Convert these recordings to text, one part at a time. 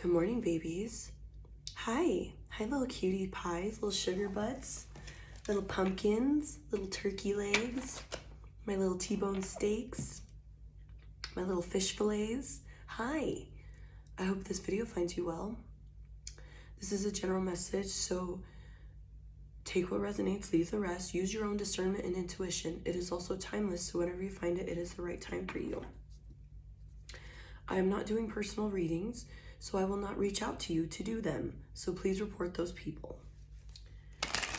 Good morning, babies. Hi. Hi, little cutie pies, little sugar butts, little pumpkins, little turkey legs, my little T-bone steaks, my little fish fillets. Hi. I hope this video finds you well. This is a general message, so take what resonates, leave the rest. Use your own discernment and intuition. It is also timeless, so whenever you find it, it is the right time for you. I am not doing personal readings, so I will not reach out to you to do them. So please report those people.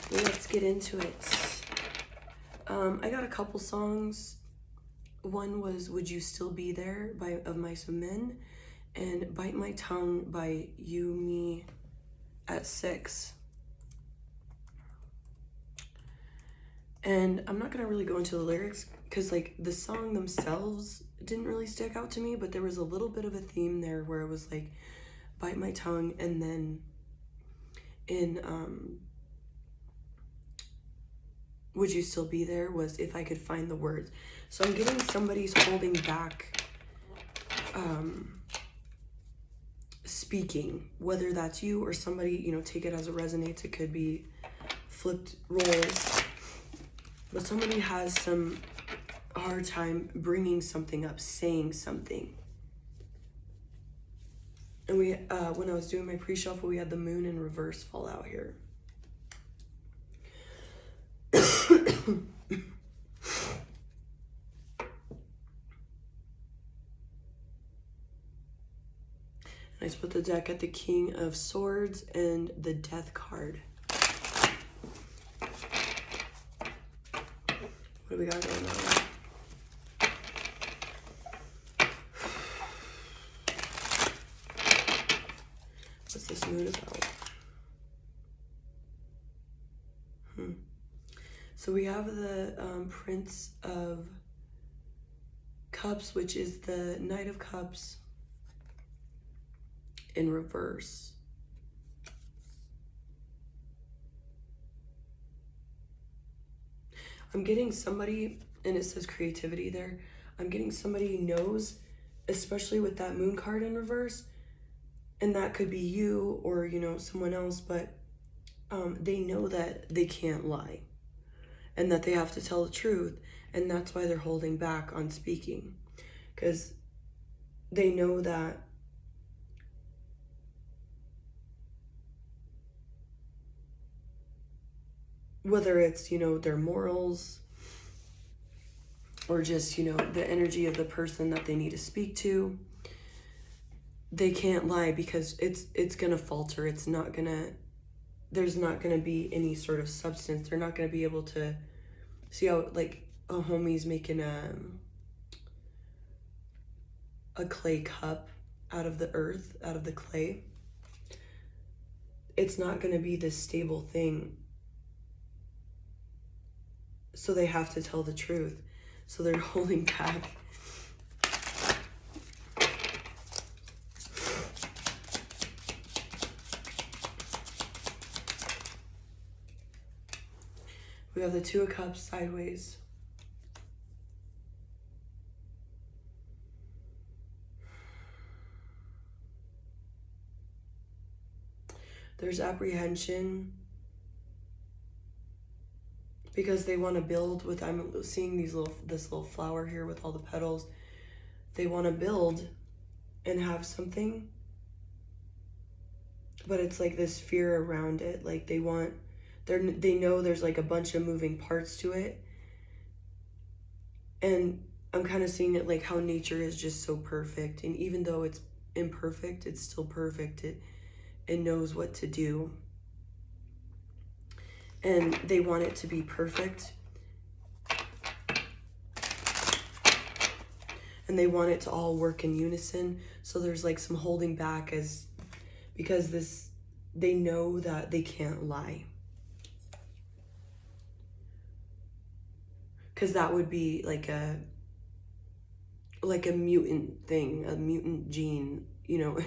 Let's get into it. I got a couple songs. One was Would You Still Be There of Mice and Men, and Bite My Tongue by You, Me at 6. And I'm not gonna really go into the lyrics because like the song themselves didn't really stick out to me, but there was a little bit of a theme there where it was like bite my tongue, and then in Would You Still Be There was if I could find the words. So I'm getting somebody's holding back speaking, whether that's you or somebody, you know, take it as it resonates. It could be flipped roles, but somebody has some hard time bringing something up, saying something. And we, when I was doing my pre-shuffle, we had the moon in reverse fall out here. I split the deck at the King of Swords and the Death card. What do we got going on? What's this moon about? So we have the Prince of Cups, which is the Knight of Cups in reverse. I'm getting somebody, and it says creativity there. I'm getting somebody who knows, especially with that moon card in reverse, and that could be you or, you know, someone else, but they know that they can't lie and that they have to tell the truth, and that's why they're holding back on speaking, because they know that whether it's, you know, their morals or just, you know, the energy of the person that they need to speak to, they can't lie because it's gonna falter. It's not gonna, there's not gonna be any sort of substance. They're not gonna be able to see how, like, a homie's making a clay cup out of the earth, out of the clay. It's not gonna be this stable thing. So they have to tell the truth. So they're holding back. We have the Two of Cups sideways. There's apprehension because they want to build with, I'm seeing this little flower here with all the petals. They want to build and have something, but it's like this fear around it. Like they know there's like a bunch of moving parts to it. And I'm kind of seeing it like how nature is just so perfect. And even though it's imperfect, it's still perfect. It knows what to do. And they want it to be perfect. And they want it to all work in unison. So there's like some holding back because they know that they can't lie. Because that would be like a mutant thing, a mutant gene, you know,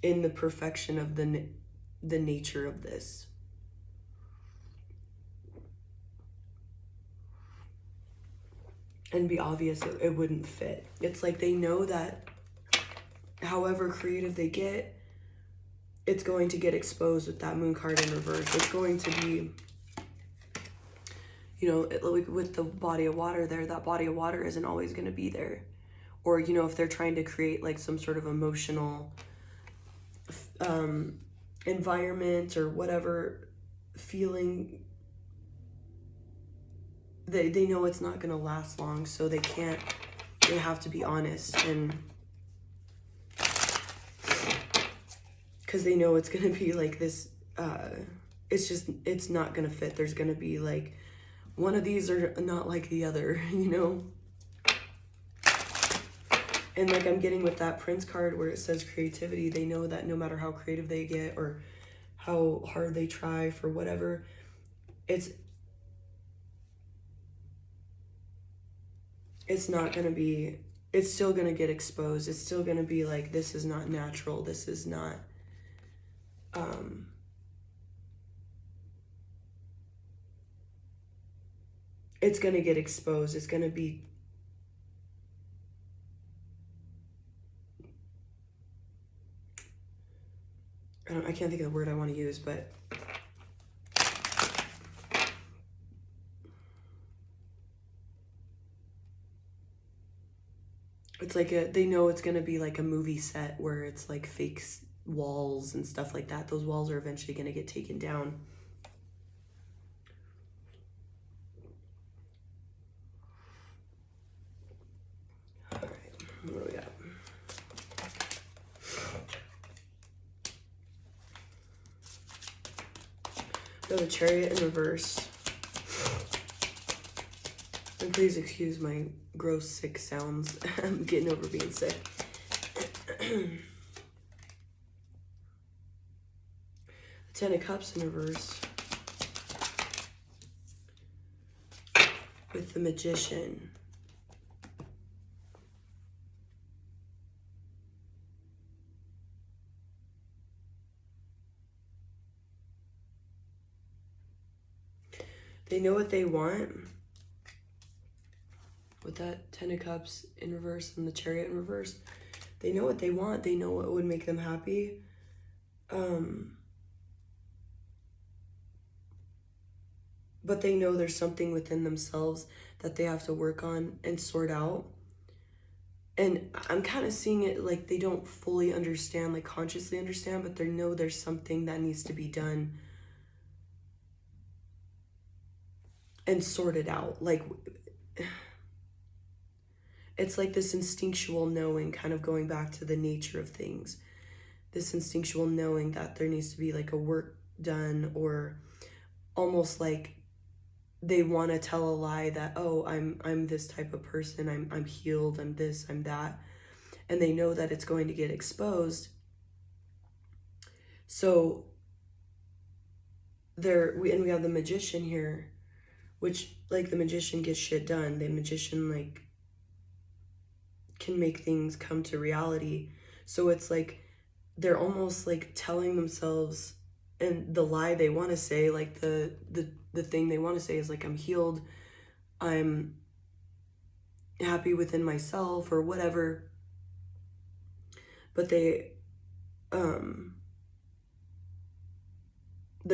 in the perfection of the nature of this. And be obvious it wouldn't fit. It's like they know that however creative they get, it's going to get exposed with that moon card in reverse. It's going to be, you know, with the body of water there, that body of water isn't always going to be there. Or, you know, if they're trying to create like some sort of emotional environment or whatever feeling, they know it's not going to last long, so they have to be honest, and because they know it's going to be like this, it's not going to fit. There's going to be like, one of these are not like the other, you know? And like I'm getting with that Prince card where it says creativity, they know that no matter how creative they get or how hard they try for whatever, it's not going to be, it's still going to get exposed. It's still going to be like, this is not natural. This is not, it's going to get exposed. It's going to be, I can't think of the word I want to use, but it's like they know it's going to be like a movie set where it's like fake walls and stuff like that. Those walls are eventually going to get taken down. All right, what do we got? Go the Chariot in reverse. And please excuse my gross sick sounds. I'm getting over being sick. Ten of Cups in reverse. With the Magician. They know what they want. With that Ten of Cups in reverse and the Chariot in reverse, they know what they want. They know what would make them happy. But they know there's something within themselves that they have to work on and sort out. And I'm kind of seeing it like they don't fully understand, like consciously understand, but they know there's something that needs to be done and sorted out. Like, it's like this instinctual knowing, kind of going back to the nature of things. This instinctual knowing that there needs to be like a work done, or almost like they want to tell a lie that, oh, I'm this type of person, I'm healed, I'm this, I'm that. And they know that it's going to get exposed. So we have the Magician here, which like the Magician gets shit done. The Magician like can make things come to reality. So it's like they're almost like telling themselves, and the lie they want to say, like the thing they want to say is like, I'm healed, I'm happy within myself or whatever. But they're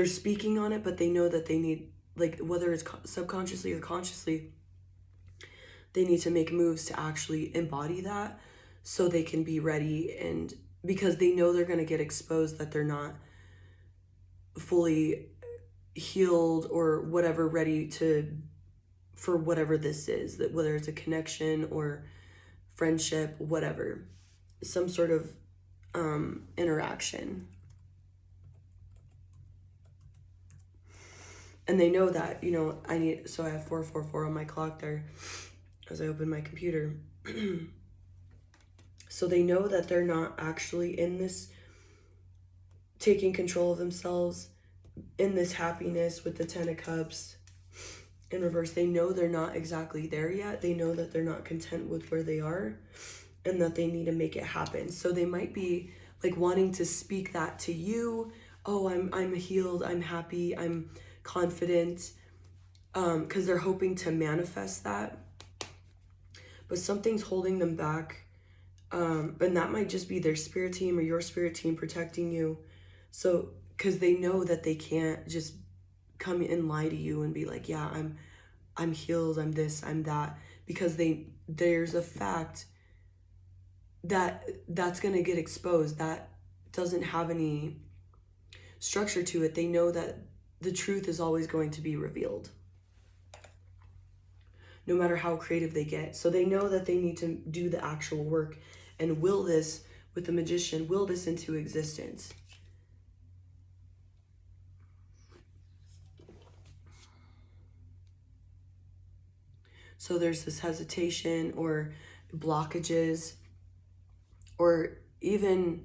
speaking on it, but they know that they need, like, whether it's subconsciously or consciously, they need to make moves to actually embody that so they can be ready. And because they know they're going to get exposed, that they're not fully healed or whatever, ready for whatever this is, that whether it's a connection or friendship, whatever, some sort of interaction. And they know that, you know, so I have 444 on my clock there as I open my computer. So they know that they're not actually in this taking control of themselves, in this happiness with the Ten of Cups in reverse. They know they're not exactly there yet. They know that they're not content with where they are and that they need to make it happen. So they might be like wanting to speak that to you. Oh, I'm healed, I'm happy, I'm confident, because they're hoping to manifest that. But something's holding them back. And that might just be their spirit team or your spirit team protecting you. So, because they know that they can't just come and lie to you and be like, yeah, I'm healed, I'm this, I'm that, because there's a fact that's going to get exposed, that doesn't have any structure to it. They know that the truth is always going to be revealed, no matter how creative they get. So they know that they need to do the actual work and will this, with the magician, will this into existence. So there's this hesitation or blockages, or even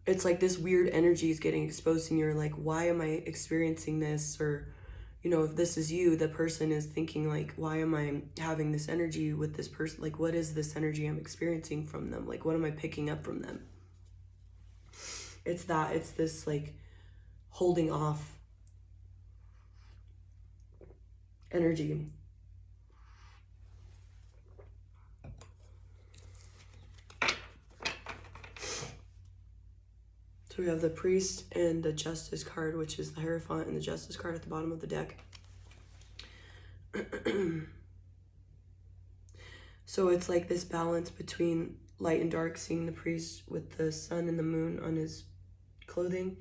it's like this weird energy is getting exposed and you're like, why am I experiencing this? Or, if this is you, the person is thinking like, why am I having this energy with this person? Like, what is this energy I'm experiencing from them? Like, what am I picking up from them? It's this like holding off energy. So we have the priest and the justice card, which is the Hierophant, and the justice card at the bottom of the deck. So it's like this balance between light and dark, seeing the priest with the sun and the moon on his clothing.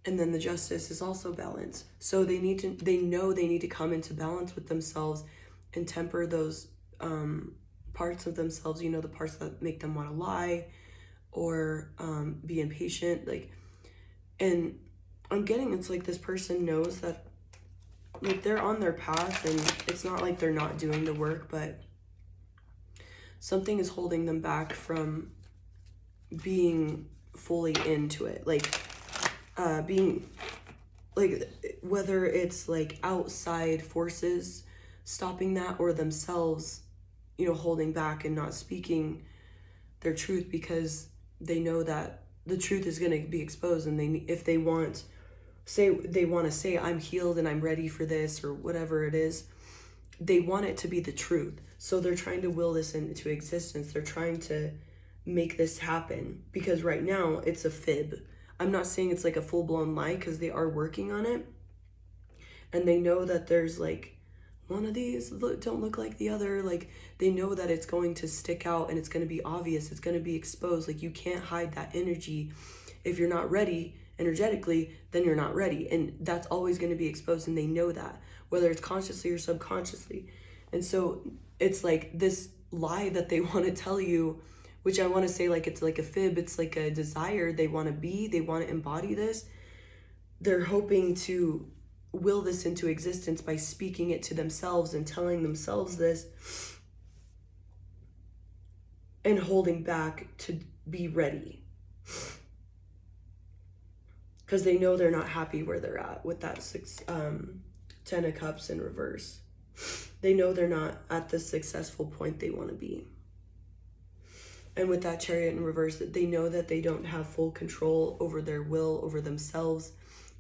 And then the justice is also balance. So they know they need to come into balance with themselves and temper those parts of themselves, the parts that make them want to lie or be impatient. And I'm getting, it's like this person knows that like they're on their path, and it's not like they're not doing the work, but something is holding them back from being fully into it. Being like, whether it's like outside forces stopping that, or themselves, holding back and not speaking their truth, because they know that the truth is going to be exposed, and if they want to say I'm healed and I'm ready for this, or whatever it is, they want it to be the truth. So they're trying to will this into existence. They're trying to make this happen, because right now it's a fib. I'm not saying it's like a full-blown lie, because they are working on it, and they know that there's like one of these don't look like the other. Like, they know that it's going to stick out and it's going to be obvious, it's going to be exposed. Like, you can't hide that energy. If you're not ready energetically, then you're not ready, and that's always going to be exposed, and they know that, whether it's consciously or subconsciously. And so it's like this lie that they want to tell you, which I want to say, like, it's like a fib, it's like a desire. They want to embody this. They're hoping to will this into existence by speaking it to themselves and telling themselves this, and holding back to be ready, because they know they're not happy where they're at with that 10 of Cups in reverse. They know they're not at the successful point they want to be. And with that Chariot in reverse, that they know that they don't have full control over their will, over themselves,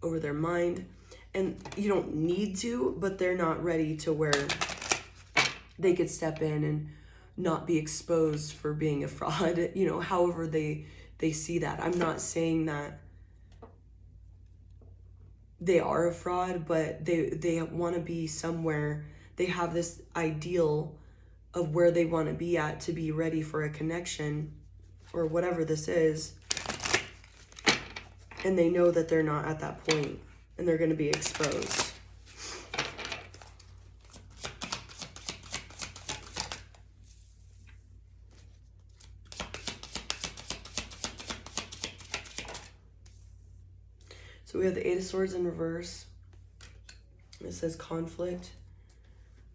over their mind. And you don't need to, but they're not ready to where they could step in and not be exposed for being a fraud, however they see that. I'm not saying that they are a fraud, but they want to be somewhere. They have this ideal of where they want to be at to be ready for a connection or whatever this is. And they know that they're not at that point, and they're going to be exposed. So we have the 8 of Swords in reverse. It says conflict.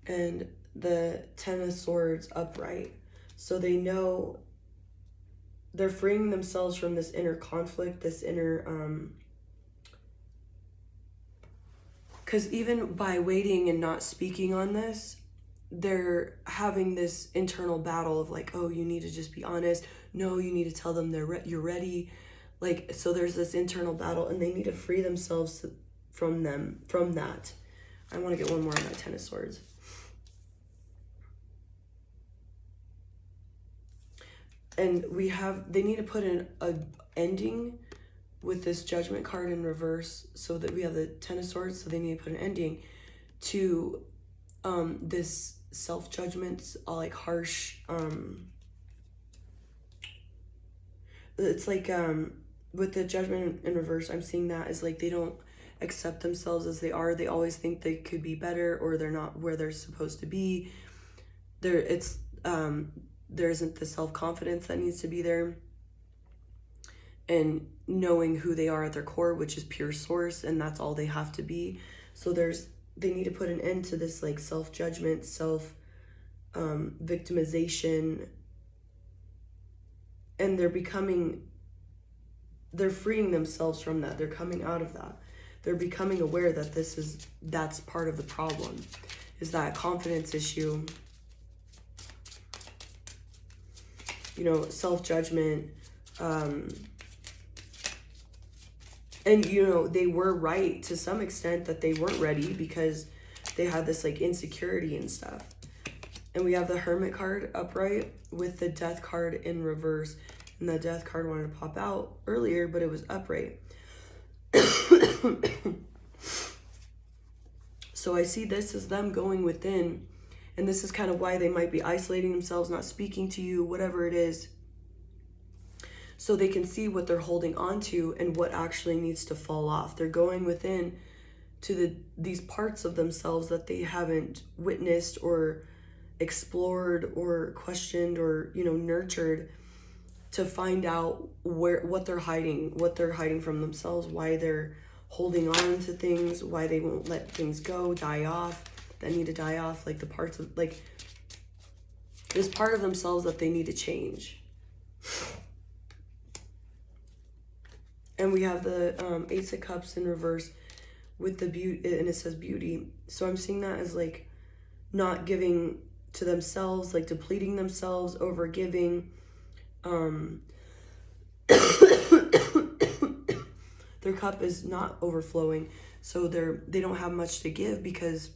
And the 10 of Swords upright. So they know they're freeing themselves from this inner conflict, this inner... Because even by waiting and not speaking on this, they're having this internal battle of like, oh, you need to just be honest. No, you need to tell them you're ready. Like, so there's this internal battle, and they need to free themselves from that. I want to get one more on my 10 of Swords. And they need to put in a ending with this Judgment card in reverse, so that we have the Ten of Swords, so they need to put an ending to this self-judgments, like harsh, it's like with the Judgment in reverse, I'm seeing that as like they don't accept themselves as they are. They always think they could be better, or they're not where they're supposed to be. There isn't the self-confidence that needs to be there, and knowing who they are at their core, which is pure source, and that's all they have to be. So they need to put an end to this like self-judgment, victimization, and they're freeing themselves from that. They're coming out of that. They're becoming aware that that's part of the problem, is that confidence issue, self-judgment, and they were right to some extent that they weren't ready, because they had this like insecurity and stuff. And we have the Hermit card upright with the Death card in reverse. And the Death card wanted to pop out earlier, but it was upright. So I see this as them going within. And this is kind of why they might be isolating themselves, not speaking to you, whatever it is. So they can see what they're holding on to and what actually needs to fall off. They're going within to these parts of themselves that they haven't witnessed or explored or questioned or nurtured, to find out what they're hiding from themselves, why they're holding on to things, why they won't let things go, die off, that need to die off, like the parts of like this part of themselves that they need to change. And we have the Ace of Cups in reverse with the beauty, and it says beauty. So I'm seeing that as like not giving to themselves, like depleting themselves, over giving. Their cup is not overflowing, so they don't have much to give because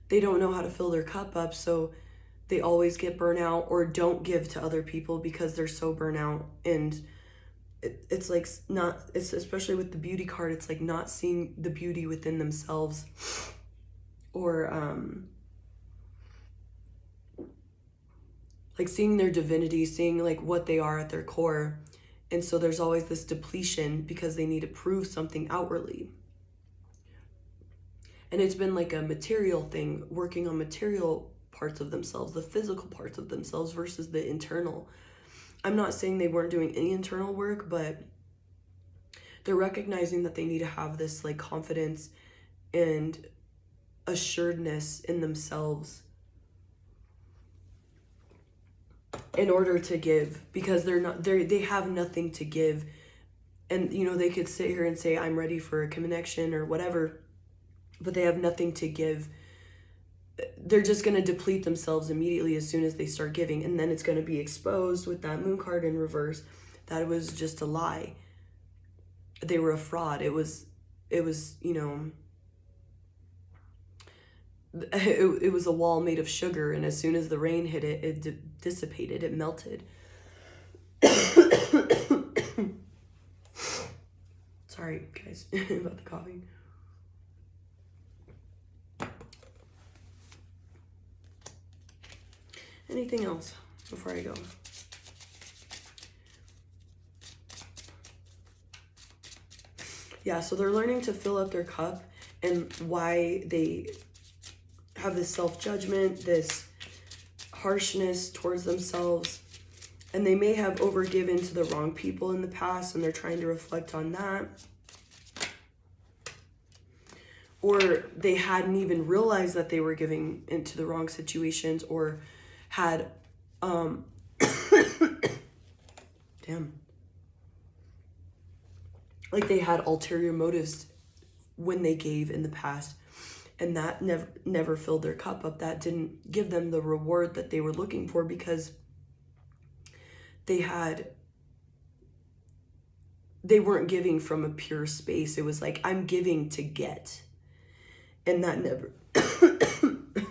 they don't know how to fill their cup up. So they always get burnout or don't give to other people because they're so burnout. And it's like it's especially with the beauty card, it's like not seeing the beauty within themselves, or like seeing their divinity, seeing like what they are at their core. And so there's always this depletion because they need to prove something outwardly. And it's been like a material thing, working on material parts of themselves, the physical parts of themselves versus the internal. I'm not saying they weren't doing any internal work, but they're recognizing that they need to have this like confidence and assuredness in themselves in order to give, because they have nothing to give. And they could sit here and say, I'm ready for a connection or whatever, but they have nothing to give. They're just going to deplete themselves immediately as soon as they start giving. And then it's going to be exposed with that Moon card in reverse that it was just a lie. They were a fraud. It was it was a wall made of sugar, and as soon as the rain hit it, it dissipated, it melted. Sorry, guys, about the coffee. Anything else before I go? Yeah, so they're learning to fill up their cup, and why they have this self-judgment, this harshness towards themselves, and they may have overgiven to the wrong people in the past, and they're trying to reflect on that. Or they hadn't even realized that they were giving into the wrong situations, or had like they had ulterior motives when they gave in the past, and that never filled their cup up. That didn't give them the reward that they were looking for, because they weren't giving from a pure space. It was like, I'm giving to get, and that never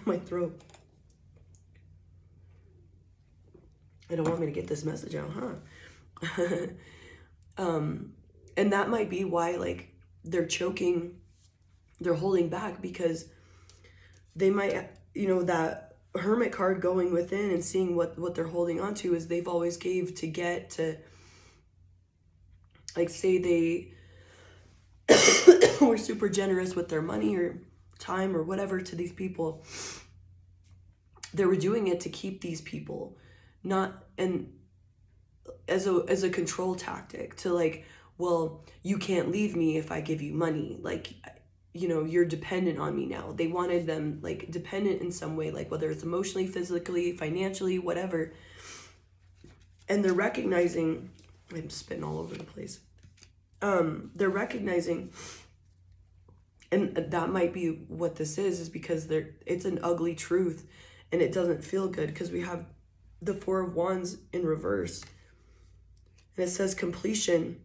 my throat. I don't want me to get this message out, huh? And that might be why, like, they're choking, they're holding back, because they might, that hermit card going within and seeing what they're holding on to is they've always gave to get to, like, say they were super generous with their money or time or whatever to these people. They were doing it to keep these people, not, and as a control tactic to, like, well, you can't leave me if I give you money. Like, you're dependent on me now. They wanted them, like, dependent in some way, like whether it's emotionally, physically, financially, whatever. And they're recognizing, I'm spitting all over the place. They're recognizing, and that might be what this is because it's an ugly truth and it doesn't feel good, because we have the Four of Wands in reverse. And it says completion.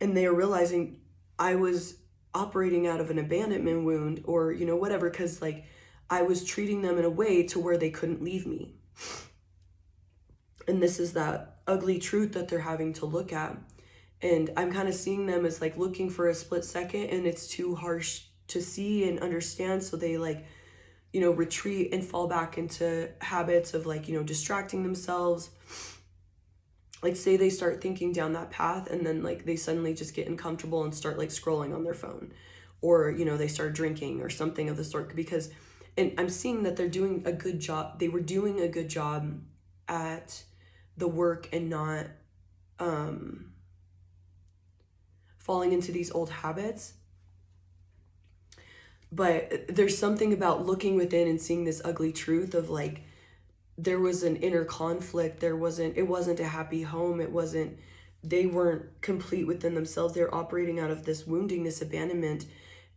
And they are realizing, I was operating out of an abandonment wound, or, whatever, because, like, I was treating them in a way to where they couldn't leave me. And this is that ugly truth that they're having to look at. And I'm kind of seeing them as, like, looking for a split second, and it's too harsh to see and understand. So they, like, retreat and fall back into habits of, like, distracting themselves. Like, say they start thinking down that path, and then, like, they suddenly just get uncomfortable and start, like, scrolling on their phone, or, they start drinking or something of the sort, because, and I'm seeing that they're doing a good job. They were doing a good job at the work and not falling into these old habits. But there's something about looking within and seeing this ugly truth of, like, there was an inner conflict. It wasn't a happy home. They weren't complete within themselves. They're operating out of this wounding, this abandonment,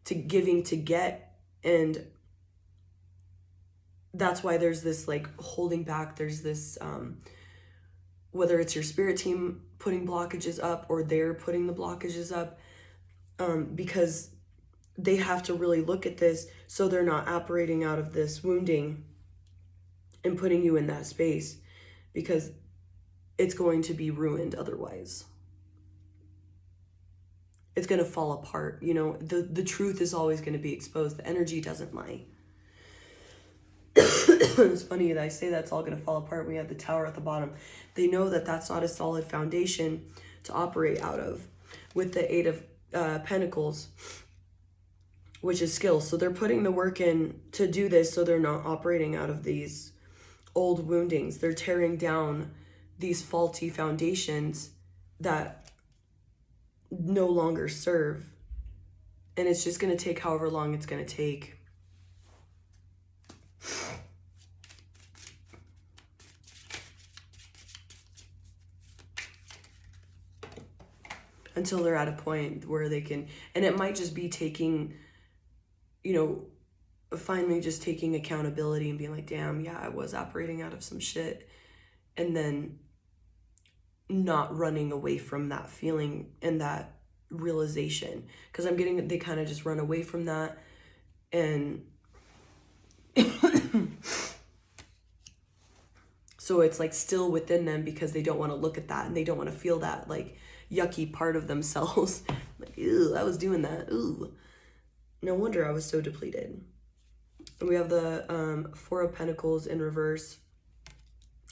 to giving to get. And that's why there's this, like, holding back. There's this, whether it's your spirit team putting blockages up or they're putting the blockages up, because they have to really look at this so they're not operating out of this wounding and putting you in that space, because it's going to be ruined otherwise. It's going to fall apart. The truth is always going to be exposed. The energy doesn't lie. It's funny that I say that's all going to fall apart. We have the Tower at the bottom. They know that that's not a solid foundation to operate out of, with the Eight of Pentacles, which is skills. So they're putting the work in to do this, so they're not operating out of these old woundings. They're tearing down these faulty foundations that no longer serve. And it's just going to take however long it's going to take. Until they're at a point where they can, and it might just be taking, finally just taking accountability and being like, damn, yeah, I was operating out of some shit. And then not running away from that feeling and that realization. Because I'm getting, they kind of just run away from that. And so it's, like, still within them because they don't want to look at that and they don't want to feel that, like, yucky part of themselves. Like, ew, I was doing that. Ooh. No wonder I was so depleted. We have the Four of Pentacles in reverse.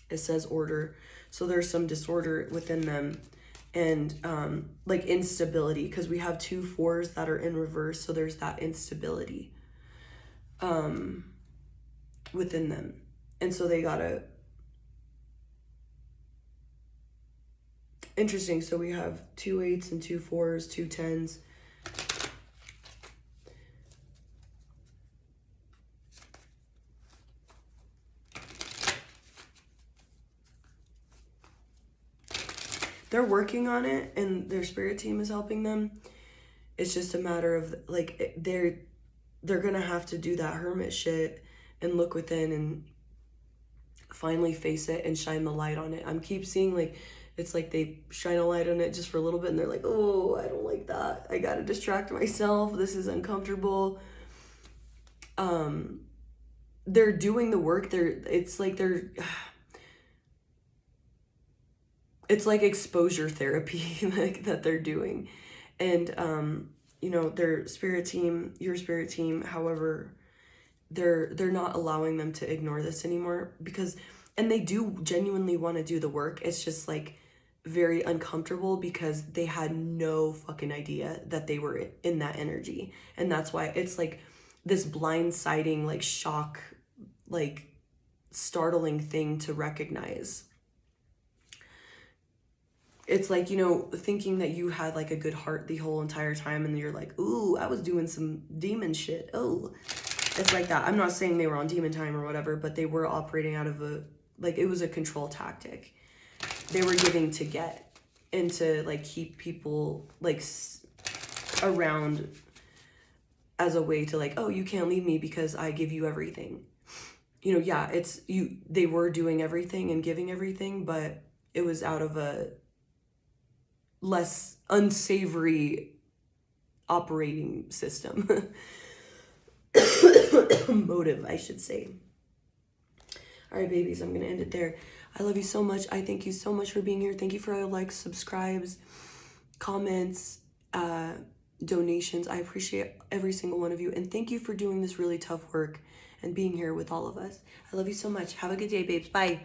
It says order. So there's some disorder within them, and like instability, because we have two fours that are in reverse. So there's that instability within them. And so they gotta, interesting. So we have 2 8s and 2 4s, 2 10s. They're working on it, and their spirit team is helping them. It's just a matter of, like, they're gonna have to do that hermit shit and look within and finally face it and shine the light on it. I'm keep seeing, like, it's like they shine a light on it just for a little bit and they're like, oh, I don't like that. I gotta distract myself. This is uncomfortable. They're doing the work. It's like they're it's like exposure therapy like that they're doing. And you know, their spirit team, your spirit team, however, they're not allowing them to ignore this anymore, because and they do genuinely want to do the work. It's just like very uncomfortable because they had no fucking idea that they were in that energy. And that's why it's like this blindsiding, like shock, like startling thing to recognize. It's like, you know, thinking that you had like a good heart the whole entire time and you're like, ooh, I was doing some demon shit. Oh, it's like that. I'm not saying they were on demon time or whatever, but they were operating out of a, like, it was a control tactic. They were giving to get and to like keep people like around as a way to like, oh, you can't leave me because I give you everything. You know, yeah, it's you, they were doing everything and giving everything, but it was out of a less unsavory operating system. Motive, I should say. All right, babies, I'm gonna end it there. I love you so much. I thank you so much for being here. Thank you for all your likes, subscribes, comments, donations. I appreciate every single one of you, and thank you for doing this really tough work and being here with all of us. I love you so much. Have a good day, babes. Bye.